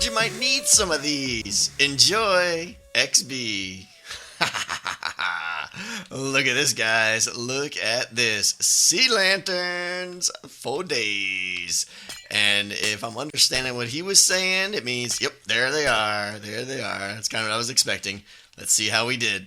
you might need some of these. Enjoy, XB. Look at this, guys. Look at this. Sea lanterns for days. And if I'm understanding what he was saying, it means, yep, there they are. There they are. That's kind of what I was expecting. Let's see how we did.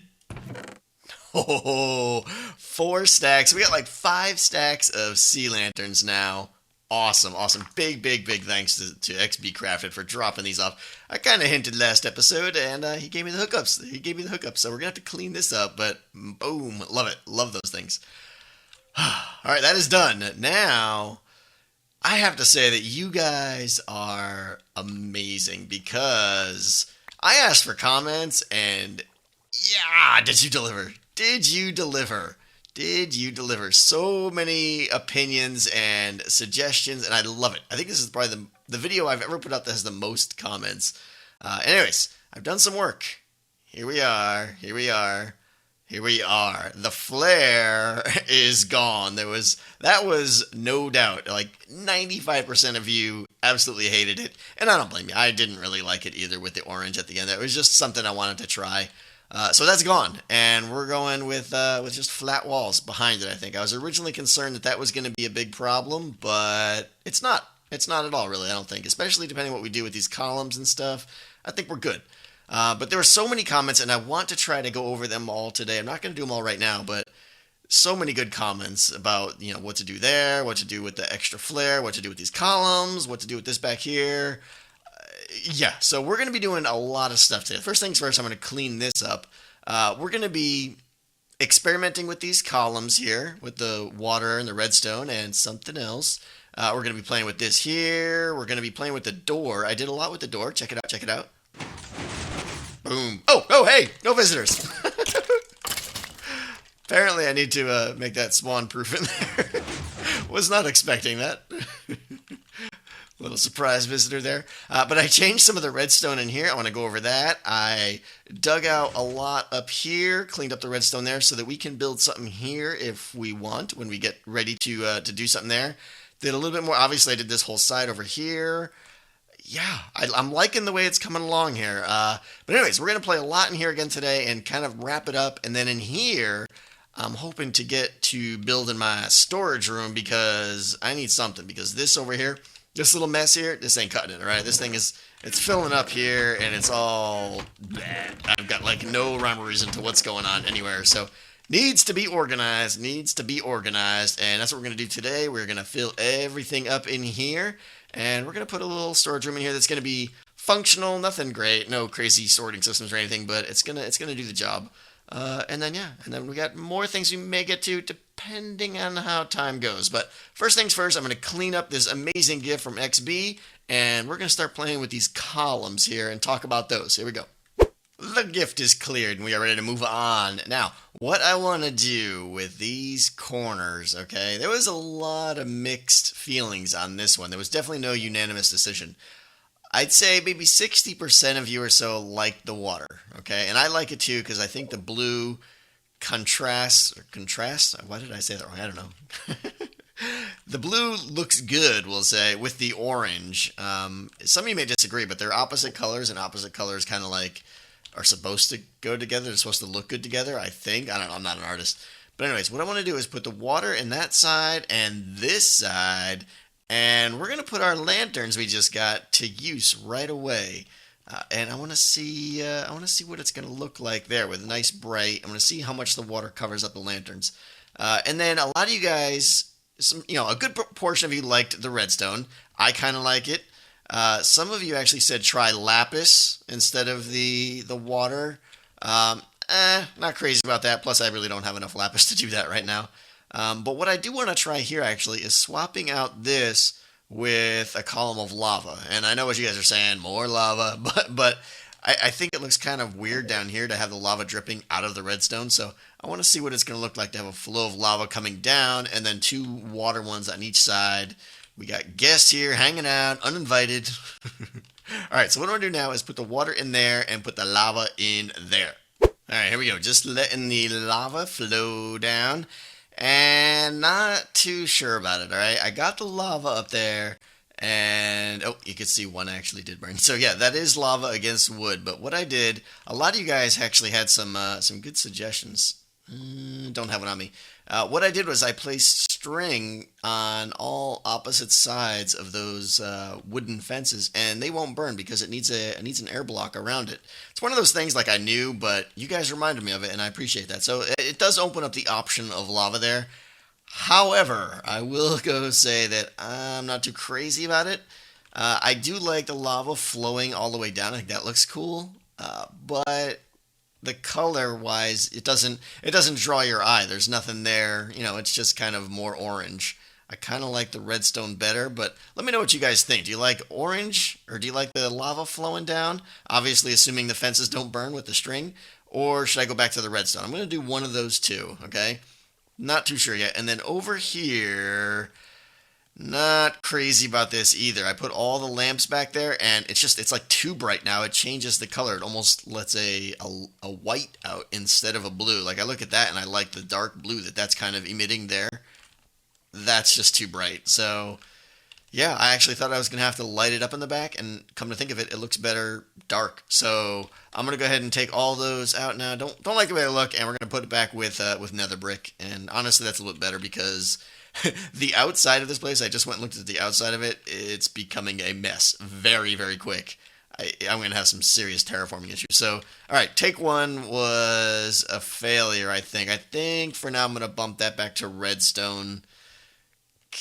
Oh, 4 stacks. We got like 5 stacks of sea lanterns now. Awesome, awesome. Big thanks to XB Crafted for dropping these off. I kind of hinted last episode, and he gave me the hookups. So we're going to have to clean this up, but boom. Love it. Love those things. All right, that is done. Now, I have to say that you guys are amazing because I asked for comments, and yeah, did you deliver? Did you deliver? Did you deliver? So many opinions and suggestions, and I love it. I think this is probably the video I've ever put out that has the most comments. Anyways, I've done some work. Here we are. The flare is gone. That was no doubt. Like 95% of you absolutely hated it, and I don't blame you. I didn't really like it either with the orange at the end. That was just something I wanted to try. So that's gone, and we're going with just flat walls behind it, I think. I was originally concerned that was going to be a big problem, but it's not. It's not at all, really, I don't think, especially depending on what we do with these columns and stuff. I think we're good. But there were so many comments, and I want to try to go over them all today. I'm not going to do them all right now, but so many good comments about, what to do there, what to do with the extra flare, what to do with these columns, what to do with this back here. Yeah, so we're going to be doing a lot of stuff today. First things first, I'm going to clean this up. We're going to be experimenting with these columns here, with the water and the redstone and something else. We're going to be playing with this here. We're going to be playing with the door. I did a lot with the door. Check it out. Boom. Oh, hey, no visitors. Apparently I need to make that spawn-proof in there. Was not expecting that. Little surprise visitor there. But I changed some of the redstone in here. I want to go over that. I dug out a lot up here, cleaned up the redstone there so that we can build something here if we want when we get ready to do something there. Did a little bit more. Obviously, I did this whole side over here. Yeah, I'm liking the way it's coming along here. But anyways, we're going to play a lot in here again today and kind of wrap it up. And then in here, I'm hoping to get to building my storage room because I need something. Because this over here, this little mess here, this ain't cutting it, all right? This thing it's filling up here, and it's all bad. I've got, like, no rhyme or reason to what's going on anywhere. So, needs to be organized, and that's what we're going to do today. We're going to fill everything up in here, and we're going to put a little storage room in here that's going to be functional, nothing great, no crazy sorting systems or anything, but it's gonna do the job. And then we got more things we may get to depending on how time goes. But first things first, I'm going to clean up this amazing gift from XB, and we're going to start playing with these columns here and talk about those. Here we go. The gift is cleared, and we are ready to move on. Now, what I want to do with these corners, okay, there was a lot of mixed feelings on this one. There was definitely no unanimous decision. I'd say maybe 60% of you or so like the water, okay? And I like it too because I think the blue contrasts. Why did I say that wrong? I don't know. The blue looks good, we'll say, with the orange. Some of you may disagree, but they're opposite colors, and opposite colors kind of like are supposed to go together. They're supposed to look good together, I think. I don't know. I'm not an artist. But anyways, what I want to do is put the water in that side and this side. And we're going to put our lanterns we just got to use right away. And I want to see what it's going to look like there with a nice bright. I'm going to see how much the water covers up the lanterns. And then a lot of you guys, a good portion of you liked the redstone. I kind of like it. Some of you actually said try lapis instead of the water. Not crazy about that. Plus, I really don't have enough lapis to do that right now. But what I do want to try here, actually, is swapping out this with a column of lava. And I know what you guys are saying, more lava, but I think it looks kind of weird down here to have the lava dripping out of the redstone. So I want to see what it's going to look like to have a flow of lava coming down and then 2 water ones on each side. We got guests here hanging out, uninvited. All right, so what I'm going to do now is put the water in there and put the lava in there. All right, here we go. Just letting the lava flow down. And not too sure about it, all right? I got the lava up there, And oh, you can see one actually did burn. So yeah, that is lava against wood. But what I did, a lot of you guys actually had some good suggestions. Don't have one on me. What I did was I placed string on all opposite sides of those wooden fences, and they won't burn because it needs an air block around it. It's one of those things like I knew, but you guys reminded me of it, and I appreciate that. So it does open up the option of lava there. However, I will go say that I'm not too crazy about it. I do like the lava flowing all the way down. I think that looks cool. But the color wise, it doesn't draw your eye. There's nothing there. It's just kind of more orange. I kind of like the redstone better, but let me know what you guys think. Do you like orange or do you like the lava flowing down? Obviously, assuming the fences don't burn with the string. Or should I go back to the redstone? I'm going to do one of those two, okay? Not too sure yet. And then over here, not crazy about this either. I put all the lamps back there, and it's like too bright now. It changes the color. It almost lets a white out instead of a blue. Like I look at that, and I like the dark blue that's kind of emitting there. That's just too bright. So yeah, I actually thought I was going to have to light it up in the back, and come to think of it, it looks better dark. So I'm going to go ahead and take all those out now. Don't like the way they look, and we're going to put it back with nether brick. And honestly, that's a little bit better because the outside of this place, I just went and looked at the outside of it. It's becoming a mess very, very quick. I'm going to have some serious terraforming issues. So, all right, take one was a failure, I think. I think for now I'm going to bump that back to redstone.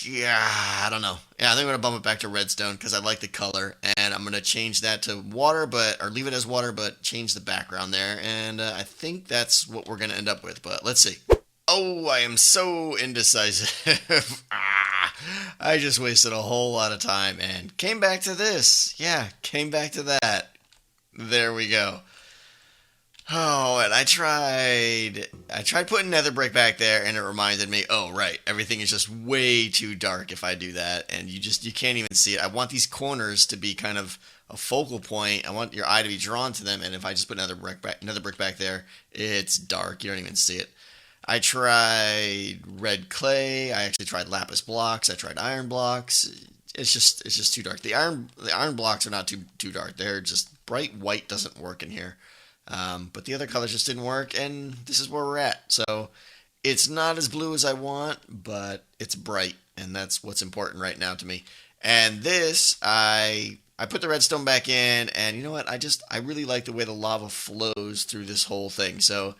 Yeah, I don't know. Yeah, I think I'm going to bump it back to redstone because I like the color. And I'm going to change that to water, or leave it as water, but change the background there. And I think that's what we're going to end up with. But let's see. Oh, I am so indecisive. I just wasted a whole lot of time and came back to this. Yeah, came back to that. There we go. Oh, and I tried putting nether brick back there, and it reminded me, oh, right, everything is just way too dark if I do that, and you can't even see it. I want these corners to be kind of a focal point. I want your eye to be drawn to them, and if I just put nether brick back there, it's dark. You don't even see it. I tried red clay. I actually tried lapis blocks. I tried iron blocks. It's just too dark. The iron blocks are not too dark. They're just bright white doesn't work in here. But the other colors just didn't work, and this is where we're at. So it's not as blue as I want, but it's bright, and that's what's important right now to me. And this, I put the redstone back in, and you know what? I really like the way the lava flows through this whole thing. So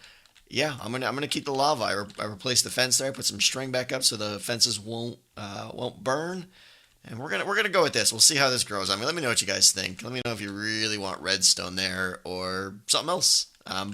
yeah, I'm gonna keep the lava. I replaced the fence there. I put some string back up so the fences won't burn. And we're gonna go with this. We'll see how this grows. I mean, let me know what you guys think. Let me know if you really want redstone there or something else.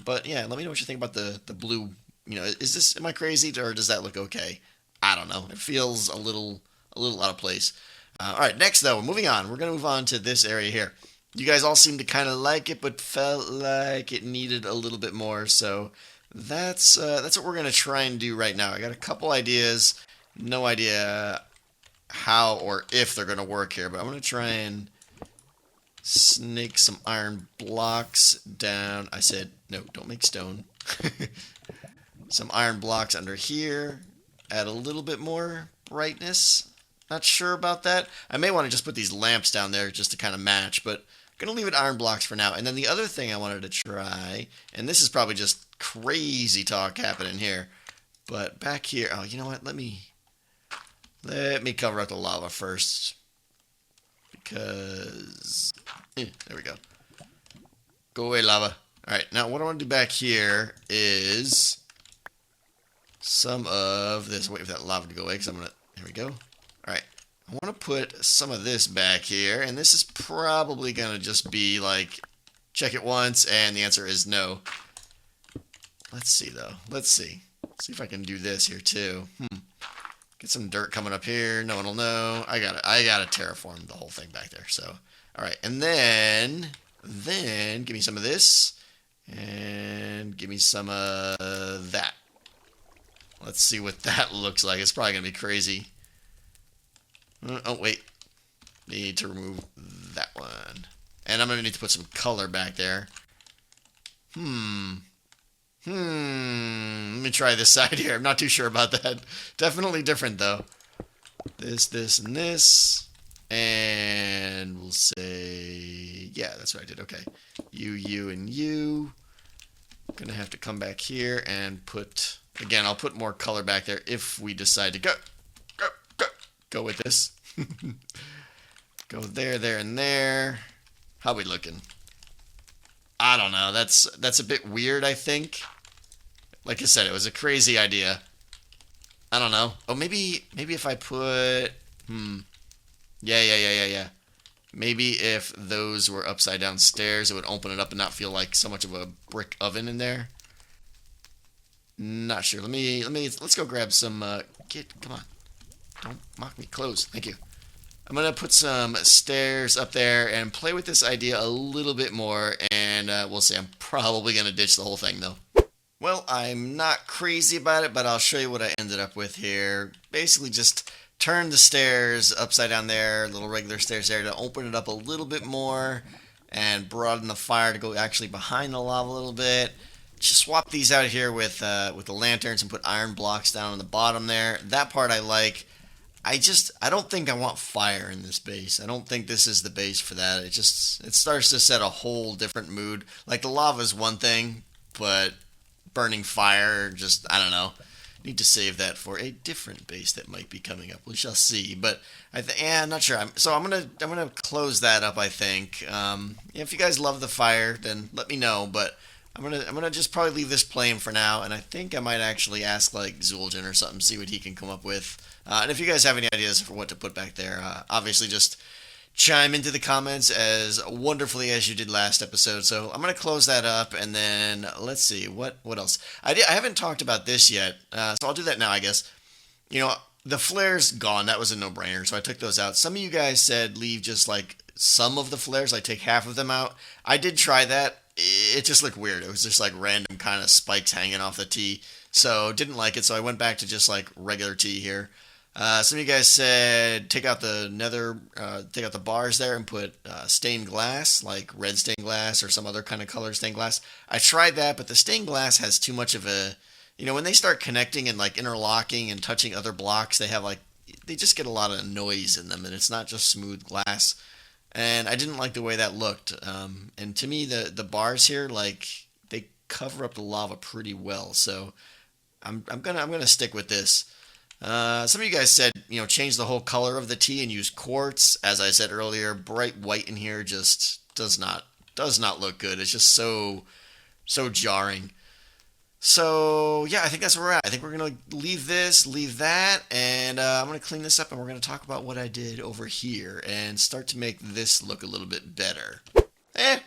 But yeah, let me know what you think about the blue. Am I crazy or does that look okay? I don't know. It feels a little out of place. All right, next though, moving on. We're gonna move on to this area here. You guys all seem to kind of like it, but felt like it needed a little bit more. So that's what we're gonna try and do right now. I got a couple ideas. No idea how or if they're going to work here, but I'm going to try and snake some iron blocks down. I said, no, don't make stone. Some iron blocks under here. Add a little bit more brightness. Not sure about that. I may want to just put these lamps down there just to kind of match, but I'm going to leave it iron blocks for now. And then the other thing I wanted to try, and this is probably just crazy talk happening here, but back here, oh, you know what? Let me cover up the lava first, because there we go. Go away, lava. All right, now what I want to do back here is some of this. Wait for that lava to go away, because there we go. All right, I want to put some of this back here, and this is probably going to just be like, check it once, and the answer is no. Let's see, though. Let's see if I can do this here, too. Get some dirt coming up here. No one will know. I gotta terraform the whole thing back there. So, all right, and then give me some of this, and give me some of that. Let's see what that looks like. It's probably gonna be crazy. Oh wait, need to remove that one, and I'm gonna need to put some color back there. Let me try this side here. I'm not too sure about that. Definitely different, though. This, and this. And we'll say, yeah, that's what I did. Okay. You, and you. Gonna have to come back here and put, again, I'll put more color back there if we decide to go with this. Go there, there, and there. How we looking? I don't know. That's a bit weird, I think. Like I said, it was a crazy idea. I don't know. Oh, maybe if I put, yeah. Maybe if those were upside down stairs, it would open it up and not feel like so much of a brick oven in there. Not sure. Let's go grab some. Come on. Don't mock me. Close. Thank you. I'm gonna put some stairs up there and play with this idea a little bit more, and we'll see. I'm probably gonna ditch the whole thing though. Well, I'm not crazy about it, but I'll show you what I ended up with here. Basically, just turn the stairs upside down there, little regular stairs there, to open it up a little bit more and broaden the fire to go actually behind the lava a little bit. Just swap these out here with the lanterns and put iron blocks down on the bottom there. That part I like. I don't think I want fire in this base. I don't think this is the base for that. It starts to set a whole different mood. Like the lava is one thing, but burning fire, just, I don't know. Need to save that for a different base that might be coming up. We shall see. But I'm not sure. I'm gonna close that up. I think. If you guys love the fire, then let me know. But I'm gonna just probably leave this playing for now. And I think I might actually ask like Zueljin or something, see what he can come up with. And if you guys have any ideas for what to put back there, obviously just chime into the comments as wonderfully as you did last episode. So I'm going to close that up, and then let's see, what else? I haven't talked about this yet, so I'll do that now, I guess. The flares gone. That was a no-brainer, so I took those out. Some of you guys said leave just like some of the flares, like take half of them out. I did try that. It just looked weird. It was just like random kind of spikes hanging off the T, so didn't like it, so I went back to just like regular T here. Some of you guys said take out the bars there and put stained glass, like red stained glass or some other kind of color stained glass. I tried that, but the stained glass has too much of a, when they start connecting and like interlocking and touching other blocks, they just get a lot of noise in them, and it's not just smooth glass. And I didn't like the way that looked. And to me, the bars here, like, they cover up the lava pretty well. So I'm gonna stick with this. Some of you guys said, change the whole color of the tea and use quartz. As I said earlier, bright white in here just does not look good. It's just so jarring. So, yeah, I think that's where we're at. I think we're going to leave that, and I'm going to clean this up, and we're going to talk about what I did over here and start to make this look a little bit better.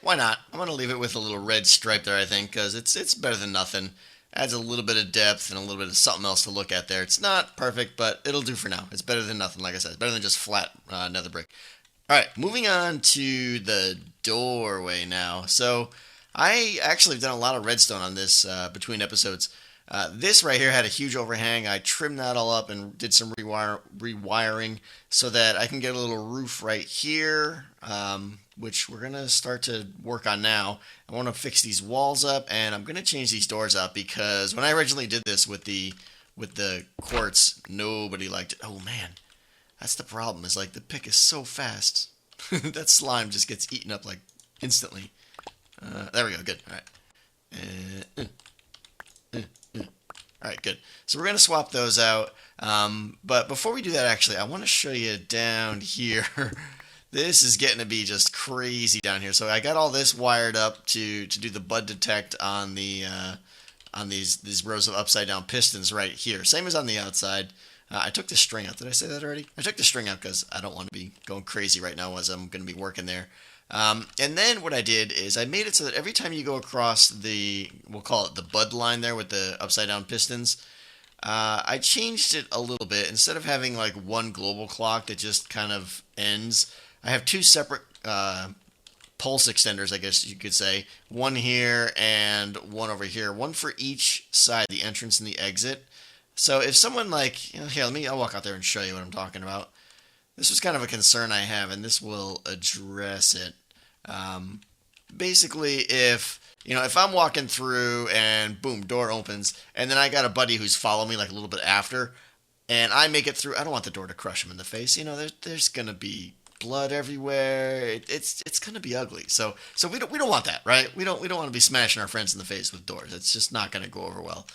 Why not? I'm going to leave it with a little red stripe there, I think, because it's better than nothing. Adds a little bit of depth and a little bit of something else to look at there. It's not perfect, but it'll do for now. It's better than nothing, like I said. It's better than just flat nether brick. All right, moving on to the doorway now. So I actually have done a lot of redstone on this between episodes. This right here had a huge overhang. I trimmed that all up and did some rewiring so that I can get a little roof right here, which we're going to start to work on now. I want to fix these walls up, and I'm going to change these doors up because when I originally did this with the quartz, nobody liked it. Oh, man. That's the problem, is like the pick is so fast. That slime just gets eaten up like instantly. There we go. Good. All right. All right, good. So we're going to swap those out. But before we do that, actually, I want to show you down here. This is getting to be just crazy down here. So I got all this wired up to do the bud detect on the on these rows of upside down pistons right here. Same as on the outside. I took the string out. Did I say that already? I took the string out because I don't want to be going crazy right now as I'm going to be working there. And then what I did is I made it so that every time you go across we'll call it the bud line there with the upside down pistons, I changed it a little bit. Instead of having like one global clock that just kind of ends, I have two separate pulse extenders, I guess you could say. One here and one over here. One for each side, the entrance and the exit. So if someone here, I'll walk out there and show you what I'm talking about. This was kind of a concern I have, and this will address it. Basically, if I'm walking through and boom, door opens, and then I got a buddy who's following me like a little bit after, and I make it through, I don't want the door to crush him in the face. There's going to be blood everywhere. It's gonna be ugly. So we don't want that, right? We don't want to be smashing our friends in the face with doors. It's just not gonna go over well.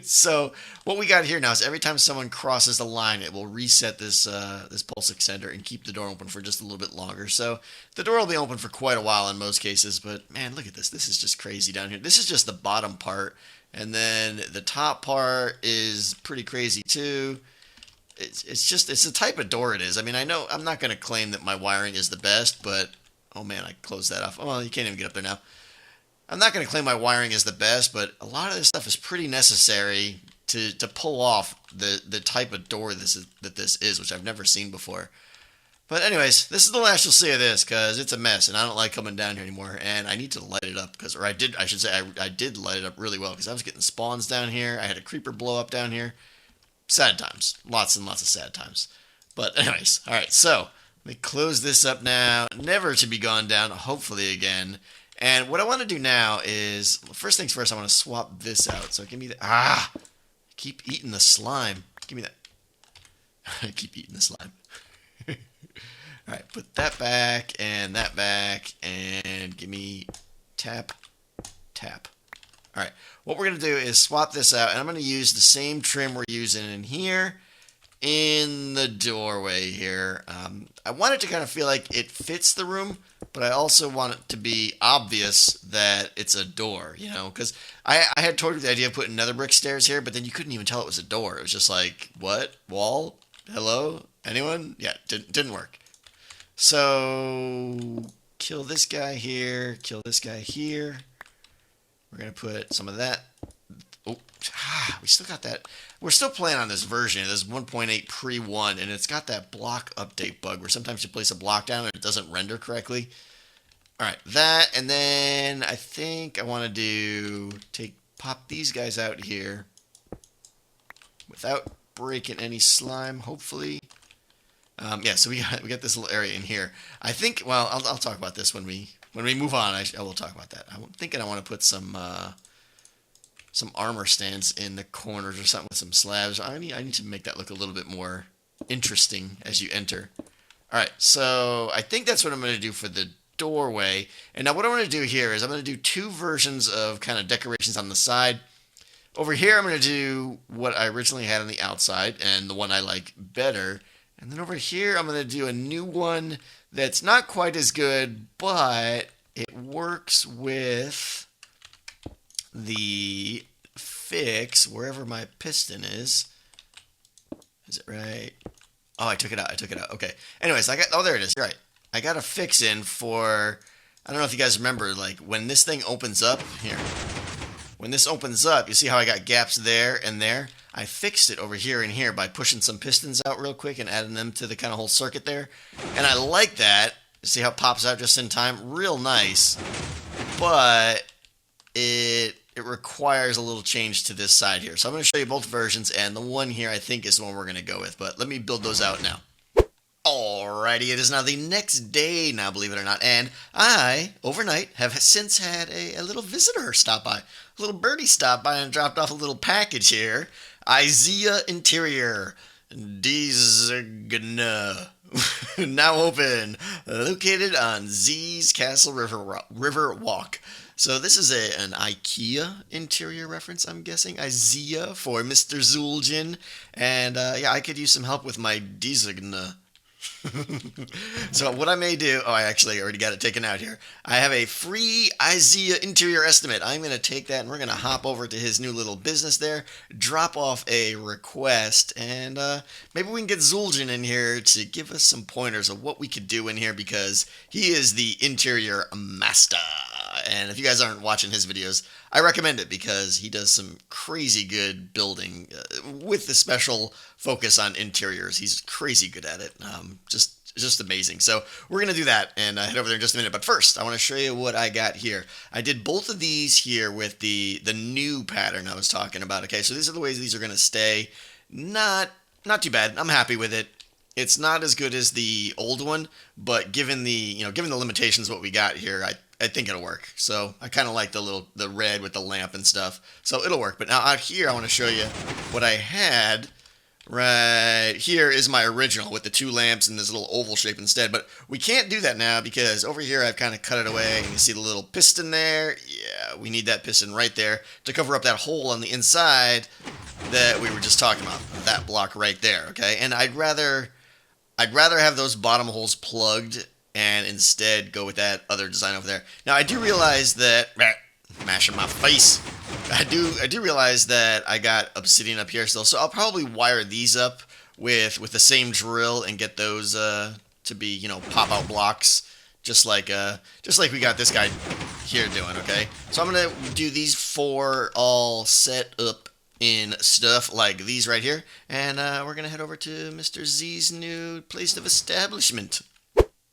So what we got here now is every time someone crosses the line, it will reset this pulse extender and keep the door open for just a little bit longer. So the door will be open for quite a while in most cases. But man, look at this. This is just crazy down here. This is just the bottom part, and then the top part is pretty crazy too. It's the type of door it is. I mean, I know I'm not going to claim that my wiring is the best, but oh man, I closed that off. Oh, well, you can't even get up there now. I'm not going to claim my wiring is the best, but a lot of this stuff is pretty necessary to pull off the type of door this is, which I've never seen before. But anyways, this is the last you'll see of this because it's a mess, and I don't like coming down here anymore. And I need to light it up I did light it up really well because I was getting spawns down here. I had a creeper blow up down here. Sad times, lots and lots of sad times. But anyways, all right. So let me close this up now, never to be gone down. Hopefully again. And what I want to do now is, first things first, I want to swap this out. So give me the, keep eating the slime. Give me that. I keep eating the slime. All right, put that back, and give me tap, tap. All right, what we're going to do is swap this out, and I'm going to use the same trim we're using in here in the doorway here. I want it to kind of feel like it fits the room, but I also want it to be obvious that it's a door, you know, because I had toyed with the idea of putting nether brick stairs here, but then you couldn't even tell it was a door. It was just like, what? Wall? Hello? Anyone? Yeah, didn't work. So, kill this guy here, kill this guy here. We're going to put some of that. Oh, we still got that. We're still playing on this version. This is 1.8 pre-1, and it's got that block update bug where sometimes you place a block down and it doesn't render correctly. All right, that, and then I think I want to pop these guys out here without breaking any slime, hopefully. Yeah, so we got this little area in here. I think, well, I'll talk about this when we move on. I will talk about that. I'm thinking I want to put some armor stands in the corners or something with some slabs. I need to make that look a little bit more interesting as you enter. All right, so I think that's what I'm going to do for the doorway. And now what I'm going to do here is I'm going to do two versions of kind of decorations on the side. Over here, I'm going to do what I originally had on the outside and the one I like better. And then over here, I'm going to do a new one that's not quite as good, but it works with the fix wherever my piston is. Is it right? Oh, I took it out. Okay. Anyways, there it is. You're right. I got a fix in for, I don't know if you guys remember, like when this thing opens up here. When this opens up, you see how I got gaps there and there? I fixed it over here and here by pushing some pistons out real quick and adding them to the kind of whole circuit there. And I like that. See how it pops out just in time? Real nice. But it requires a little change to this side here. So I'm going to show you both versions, and the one here I think is the one we're going to go with. But let me build those out now. Alrighty, it is now the next day now, believe it or not, and I, overnight, have since had a little visitor stop by. A little birdie stopped by and dropped off a little package here. IZEA Interior. Designa. Now open. Located on Z's Castle River Walk. So this is an IKEA interior reference, I'm guessing. IZEA for Mr. Zueljin. And yeah, I could use some help with my Designa. So what I may do, I actually already got it taken out here. I have a free IZEA interior estimate. I'm going to take that and we're going to hop over to his new little business there, drop off a request, and maybe we can get Zueljin in here to give us some pointers of what we could do in here because he is the interior master. And if you guys aren't watching his videos, I recommend it because he does some crazy good building with the special focus on interiors. He's crazy good at it. Just amazing. So we're going to do that and head over there in just a minute. But first, I want to show you what I got here. I did both of these here with the new pattern I was talking about. Okay, so these are the ways these are going to stay. Not too bad. I'm happy with it. It's not as good as the old one, but given the limitations of what we got here, I think it'll work. So I kind of like the red with the lamp and stuff. So it'll work. But now out here, I want to show you what I had right here is my original with the two lamps and this little oval shape instead. But we can't do that now because over here I've kind of cut it away. And you see the little piston there? Yeah, we need that piston right there to cover up that hole on the inside that we were just talking about. That block right there, okay? And I'd rather have those bottom holes plugged and instead go with that other design over there. Now I do realize that mashing my face. I do realize that I got obsidian up here still, so I'll probably wire these up with the same drill and get those to be, you know, pop out blocks, just like we got this guy here doing. Okay, so I'm gonna do these 4 all set up in stuff like these right here, and we're gonna head over to Mr. Z's new place of establishment.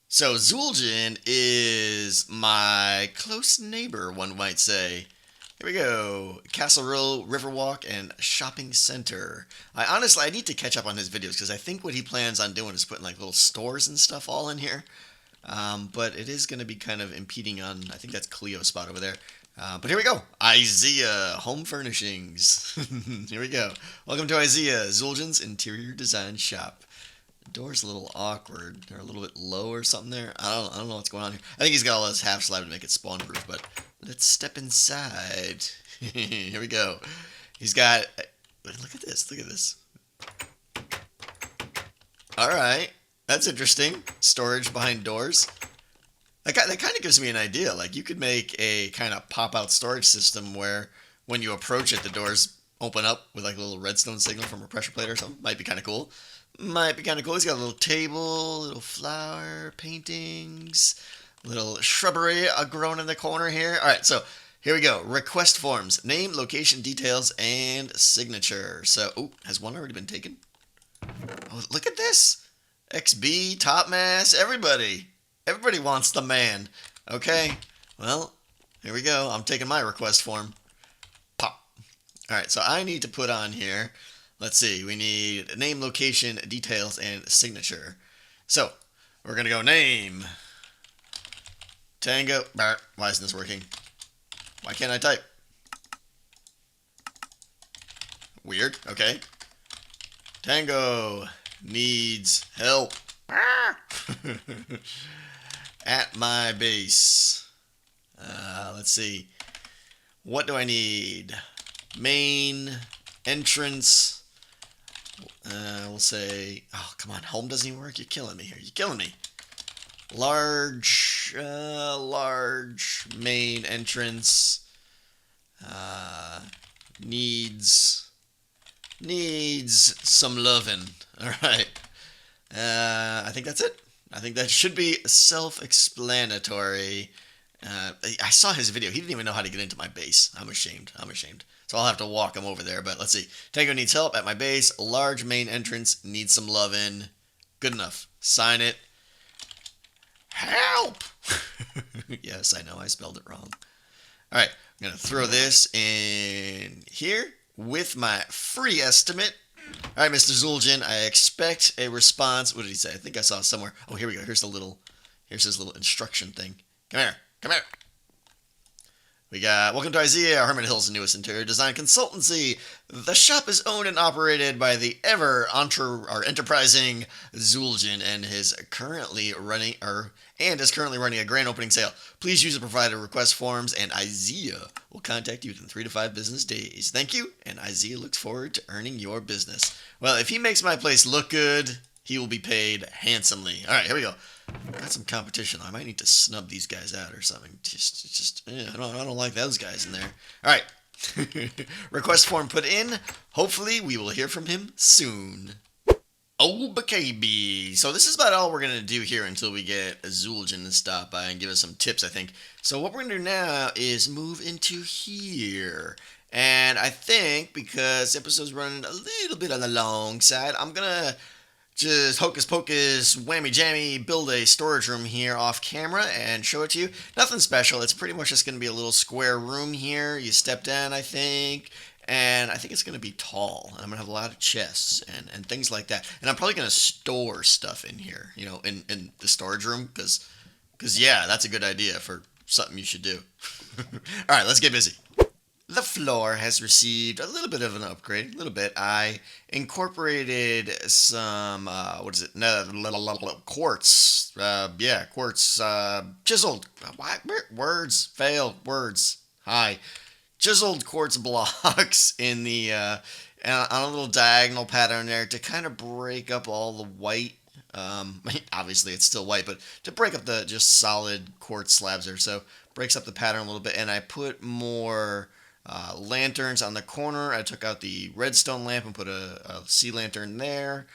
So Zueljin is my close neighbor, one might say. Here we go. Castle Row, Riverwalk, and Shopping Center. I need to catch up on his videos because I think what he plans on doing is putting like little stores and stuff all in here. But it is going to be kind of impeding on, I think that's Cleo's spot over there. But here we go. IZEA Home Furnishings. Here we go. Welcome to IZEA, Zueljin's interior design shop. The door's a little awkward. They're a little bit low or something there. I don't know what's going on here. I think he's got all this half slab to make it spawn proof, but let's step inside. Here we go. He's got, look at this, look at this. All right, that's interesting. Storage behind doors. That kind of gives me an idea. Like you could make a kind of pop-out storage system where when you approach it, the doors open up with like a little redstone signal from a pressure plate or something. Might be kind of cool. Might be kind of cool. He's got a little table, little flower paintings, little shrubbery grown in the corner here. All right, so here we go. Request forms: name, location, details, and signature. So, oh, has one already been taken? Oh, look at this. XB, Top Mass, everybody wants the man. Okay, well, here we go. I'm taking my request form. Pop. All right, so I need to put on here. Let's see, we need name, location, details, and signature. So, we're going to go name. Tango. Why isn't this working? Why can't I type? Weird. Okay. Tango needs help. At my base. Let's see. What do I need? Main, entrance. We'll say, oh, come on, home doesn't even work. You're killing me here. You're killing me. Large main entrance. Needs some loving. All right. I think that's it. I think that should be self-explanatory. I saw his video. He didn't even know how to get into my base. I'm ashamed. So I'll have to walk him over there. But let's see. Tango needs help at my base. Large main entrance needs some loving. Good enough. Sign it. Help! Yes, I know. I spelled it wrong. All right. I'm going to throw this in here with my free estimate. All right, Mr. Zueljin, I expect a response. What did he say? I think I saw it somewhere. Oh, here we go. Here's his little instruction thing. Come here. We got, welcome to IZEA, Hermit Hills' newest interior design consultancy. The shop is owned and operated by the enterprising Zueljin and is currently running a grand opening sale. Please use the provided request forms and IZEA will contact you within 3 to 5 business days. Thank you, and IZEA looks forward to earning your business. Well, if he makes my place look good, he will be paid handsomely. All right, here we go. Got some competition. I might need to snub these guys out or something. I don't like those guys in there. All right. Request form put in. Hopefully, we will hear from him soon. Oh, baby. So this is about all we're going to do here until we get Zueljin to stop by and give us some tips, I think. So what we're going to do now is move into here. And I think because the episode's running a little bit on the long side, I'm going to just hocus pocus, whammy jammy, build a storage room here off camera and show it to you. Nothing special. It's pretty much just going to be a little square room here. You step down, I think, and I think it's going to be tall. I'm going to have a lot of chests and things like that. And I'm probably going to store stuff in here, you know, in the storage room because yeah, that's a good idea for something you should do. All right, let's get busy. the floor has received a little bit of an upgrade. A little bit. I incorporated some, what is it? No, quartz. Yeah, quartz. Chiseled. What? Words fail. Words. Hi. Chiseled quartz blocks in the on a little diagonal pattern there to kind of break up all the white. Obviously it's still white, but to break up the just solid quartz slabs there. So breaks up the pattern a little bit, and I put more lanterns on the corner. I took out the redstone lamp and put a sea lantern there.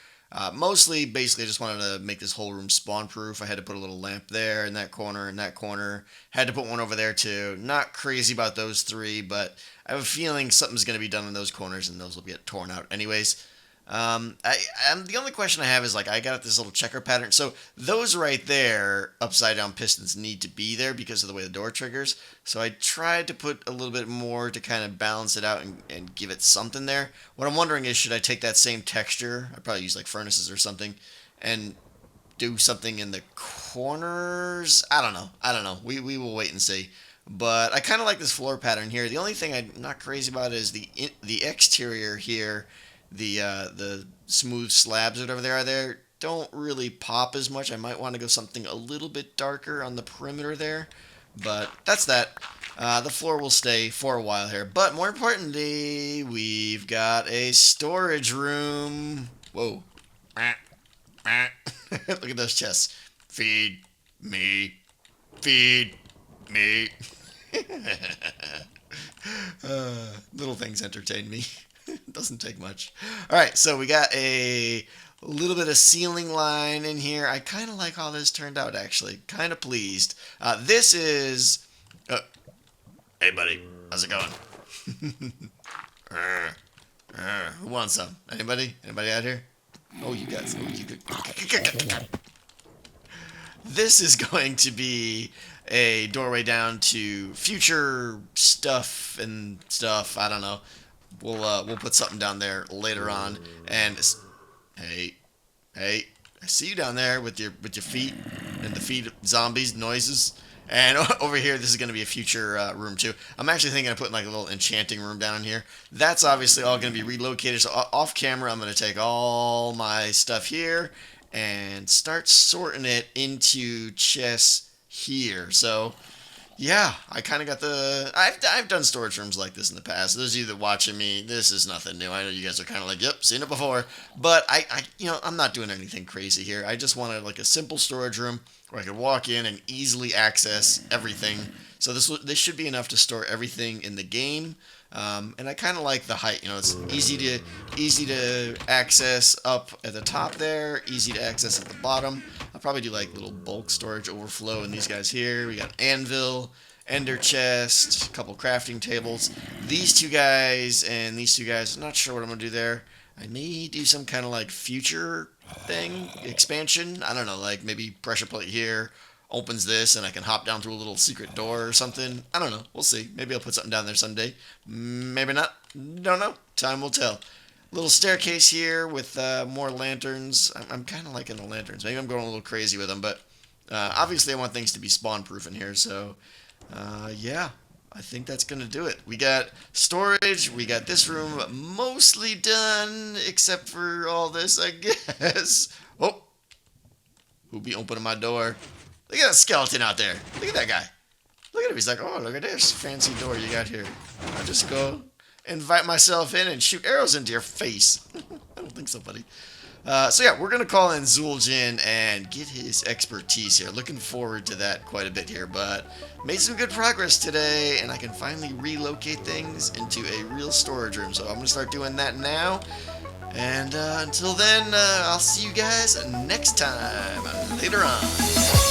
Mostly, basically, I just wanted to make this whole room spawn-proof. I had to put a little lamp there in that corner, in that corner. Had to put one over there, too. Not crazy about those three, but I have a feeling something's going to be done in those corners, and those will get torn out anyways. The only question I have is, like, I got this little checker pattern. So those right there, upside down pistons, need to be there because of the way the door triggers. So I tried to put a little bit more to kind of balance it out and give it something there. What I'm wondering is, should I take that same texture? I'd probably use like furnaces or something and do something in the corners. I don't know. We will wait and see. But I kind of like this floor pattern here. The only thing I'm not crazy about is the exterior here. The smooth slabs that over there are there don't really pop as much. I might want to go something a little bit darker on the perimeter there, but that's that. The floor will stay for a while here, but more importantly, we've got a storage room. Whoa. Look at those chests. Feed me. Feed me. Little things entertain me. Doesn't take much. All right, so we got a little bit of ceiling line in here. I kind of like how this turned out, actually. Kind of pleased. This is... hey, buddy. How's it going? Who wants some? Anybody? Anybody out here? Oh, you guys. Oh, you good. This is going to be a doorway down to future stuff and stuff. I don't know. We'll put something down there later on. And hey, I see you down there with your feet and the feet zombies noises. And over here, this is going to be a future room too. I'm actually thinking of putting like a little enchanting room down in here. That's obviously all going to be relocated. So off camera, I'm going to take all my stuff here and start sorting it into chests here. So yeah, I kind of got the... I've done storage rooms like this in the past. Those of you that watching me, this is nothing new. I know you guys are kind of like, yep, seen it before. But I'm not doing anything crazy here. I just wanted like a simple storage room where I could walk in and easily access everything. So this should be enough to store everything in the game. And I kind of like the height. It's easy to access up at the top there, easy to access at the bottom. I'll probably do like little bulk storage overflow in these guys here. We got anvil, ender chest, a couple crafting tables. These two guys and these two guys, I'm not sure what I'm going to do there. I may do some kind of like future thing, expansion. I don't know, like maybe pressure plate here opens this and I can hop down through a little secret door or something. I don't know. We'll see. Maybe I'll put something down there someday. Maybe not. Don't know. Time will tell. Little staircase here with more lanterns. I'm kind of liking the lanterns. Maybe I'm going a little crazy with them, but obviously I want things to be spawn-proof in here, so yeah, I think that's going to do it. We got storage. We got this room mostly done, except for all this, I guess. Oh, who be opening my door? Look at that skeleton out there. Look at that guy. Look at him. He's like, oh, look at this fancy door you got here. I'll just go invite myself in and shoot arrows into your face. I don't think so, buddy. So yeah, we're going to call in Zueljin and get his expertise here. Looking forward to that quite a bit here, but made some good progress today, and I can finally relocate things into a real storage room. So I'm going to start doing that now. And until then, I'll see you guys next time. Later on.